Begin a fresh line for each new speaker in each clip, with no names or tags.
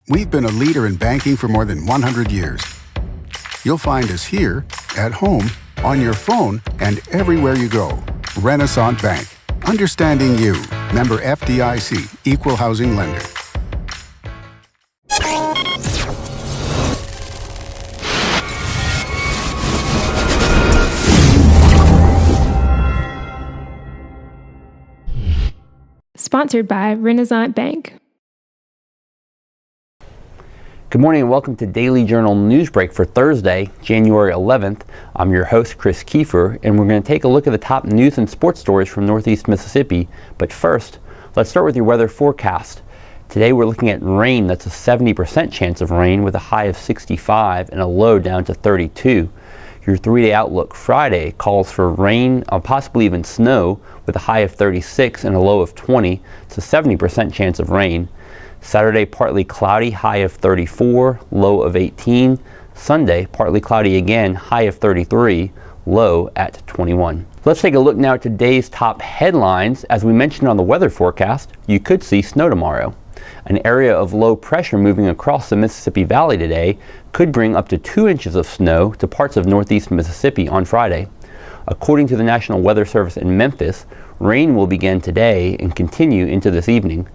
We've been a leader in banking for more than 100 years. You'll find us here, at home, on your phone, and everywhere you go. Renaissance Bank. Understanding you. Member FDIC. Equal housing lender.
Sponsored by Renaissance Bank.
Good morning and welcome to Daily Journal Newsbreak for Thursday, January 11th. I'm your host, Chris Kiefer, and we're going to take a look at the top news and sports stories from Northeast Mississippi. But first, let's start with your weather forecast. Today we're looking at rain. That's a 70% chance of rain with a high of 65 and a low down to 32. Your 3-day outlook Friday calls for rain, possibly even snow, with a high of 36 and a low of 20. It's a 70% chance of rain. Saturday, partly cloudy, high of 34, low of 18. Sunday, partly cloudy again, high of 33, low at 21. Let's take a look now at today's top headlines. As we mentioned on the weather forecast, you could see snow tomorrow. An area of low pressure moving across the Mississippi Valley today could bring up to 2 inches of snow to parts of northeast Mississippi on Friday. According to the National Weather Service in Memphis, rain will begin today and continue into this evening.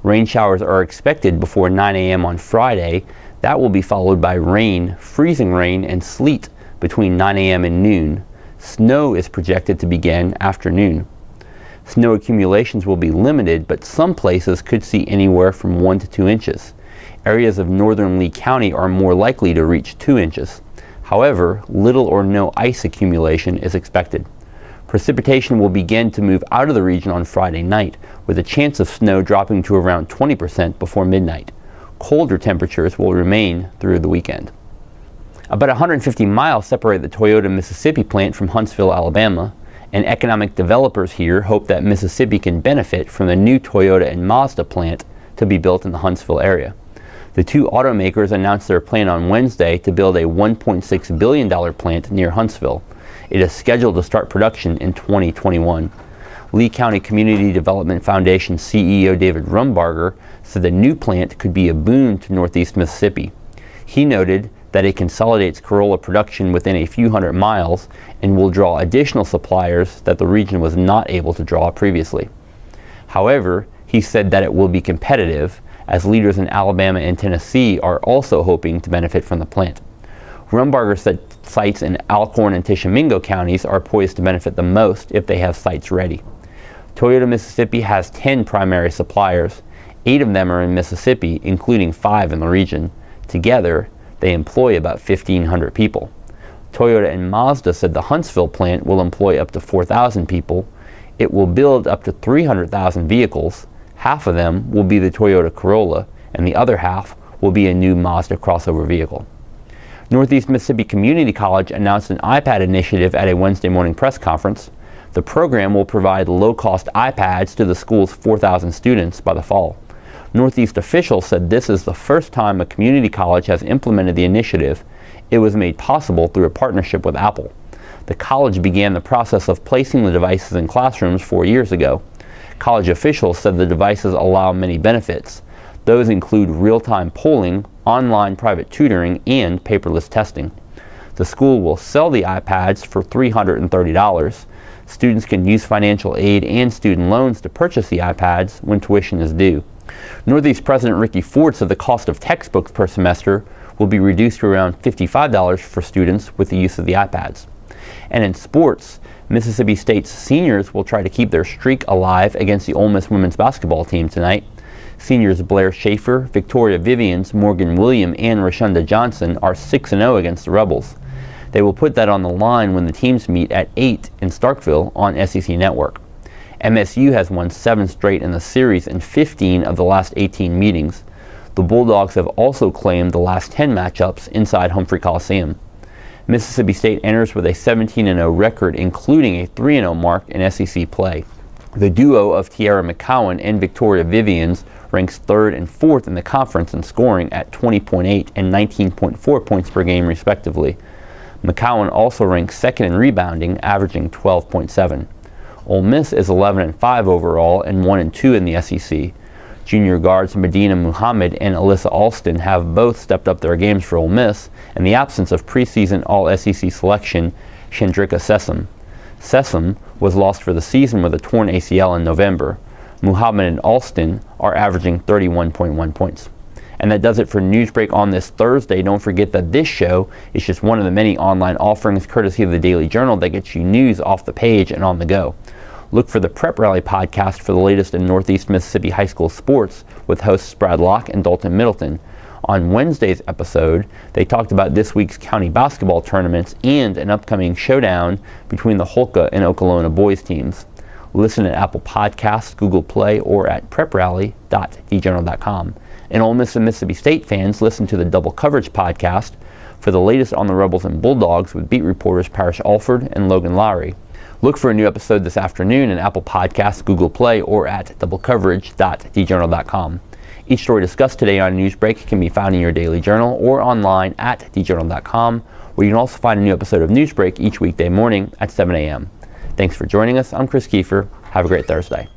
Rain showers are expected before 9 a.m. on Friday. That will be followed by rain, freezing rain, and sleet between 9 a.m. and noon. Snow is projected to begin afternoon. Snow accumulations will be limited, but some places could see anywhere from 1 to 2 inches. Areas of northern Lee County are more likely to reach 2 inches. However, little or no ice accumulation is expected. Precipitation will begin to move out of the region on Friday night, with a chance of snow dropping to around 20% before midnight. Colder temperatures will remain through the weekend. About 150 miles separate the Toyota-Mississippi plant from Huntsville, Alabama, and economic developers here hope that Mississippi can benefit from the new Toyota and Mazda plant to be built in the Huntsville area. The two automakers announced their plan on Wednesday to build a $1.6 billion plant near Huntsville. It is scheduled to start production in 2021. Lee County Community Development Foundation CEO David Rumbarger said the new plant could be a boon to Northeast Mississippi. He noted that it consolidates Corolla production within a few hundred miles and will draw additional suppliers that the region was not able to draw previously. However, he said that it will be competitive, as leaders in Alabama and Tennessee are also hoping to benefit from the plant. Rumbarger said sites in Alcorn and Tishomingo counties are poised to benefit the most if they have sites ready. Toyota Mississippi has 10 primary suppliers. 8 of them are in Mississippi, including 5 in the region. Together, they employ about 1,500 people. Toyota and Mazda said the Huntsville plant will employ up to 4,000 people. It will build up to 300,000 vehicles. Half of them will be the Toyota Corolla, and the other half will be a new Mazda crossover vehicle. Northeast Mississippi Community College announced an iPad initiative at a Wednesday morning press conference. The program will provide low-cost iPads to the school's 4,000 students by the fall. Northeast officials said this is the first time a community college has implemented the initiative. It was made possible through a partnership with Apple. The college began the process of placing the devices in classrooms 4 years ago. College officials said the devices allow many benefits. Those include real-time polling, online private tutoring, and paperless testing. The school will sell the iPads for $330. Students can use financial aid and student loans to purchase the iPads when tuition is due. Northeast President Ricky Ford said the cost of textbooks per semester will be reduced to around $55 for students with the use of the iPads. And in sports, Mississippi State's seniors will try to keep their streak alive against the Ole Miss women's basketball team tonight. Seniors Blair Schaefer, Victoria Vivians, Morgan William, and Rashonda Johnson are 6-0 against the Rebels. They will put that on the line when the teams meet at 8 in Starkville on SEC Network. MSU has won 7 straight in the series in 15 of the last 18 meetings. The Bulldogs have also claimed the last 10 matchups inside Humphrey Coliseum. Mississippi State enters with a 17-0 record, including a 3-0 mark in SEC play. The duo of Tiara McCowan and Victoria Vivians ranks 3rd and 4th in the conference in scoring at 20.8 and 19.4 points per game respectively. McCowan also ranks 2nd in rebounding, averaging 12.7. Ole Miss is 11-5 overall and 1-2 in the SEC. Junior guards Medina Muhammad and Alyssa Alston have both stepped up their games for Ole Miss in the absence of preseason All-SEC selection Chandrika Sessom. Sessom was lost for the season with a torn ACL in November. Muhammad and Alston are averaging 31.1 points. And that does it for Newsbreak on this Thursday. Don't forget that this show is just one of the many online offerings courtesy of the Daily Journal that gets you news off the page and on the go. Look for the Prep Rally podcast for the latest in Northeast Mississippi high school sports with hosts Brad Locke and Dalton Middleton. On Wednesday's episode, they talked about this week's county basketball tournaments and an upcoming showdown between the Holka and Okolona boys teams. Listen at Apple Podcasts, Google Play, or at preprally.djournal.com. And Ole Miss and Mississippi State fans, listen to the Double Coverage podcast for the latest on the Rebels and Bulldogs with beat reporters Parrish Alford and Logan Lowry. Look for a new episode this afternoon in Apple Podcasts, Google Play, or at doublecoverage.djournal.com. Each story discussed today on Newsbreak can be found in your daily journal or online at djournal.com, where you can also find a new episode of Newsbreak each weekday morning at 7 a.m. Thanks for joining us. I'm Chris Kiefer. Have a great Thursday.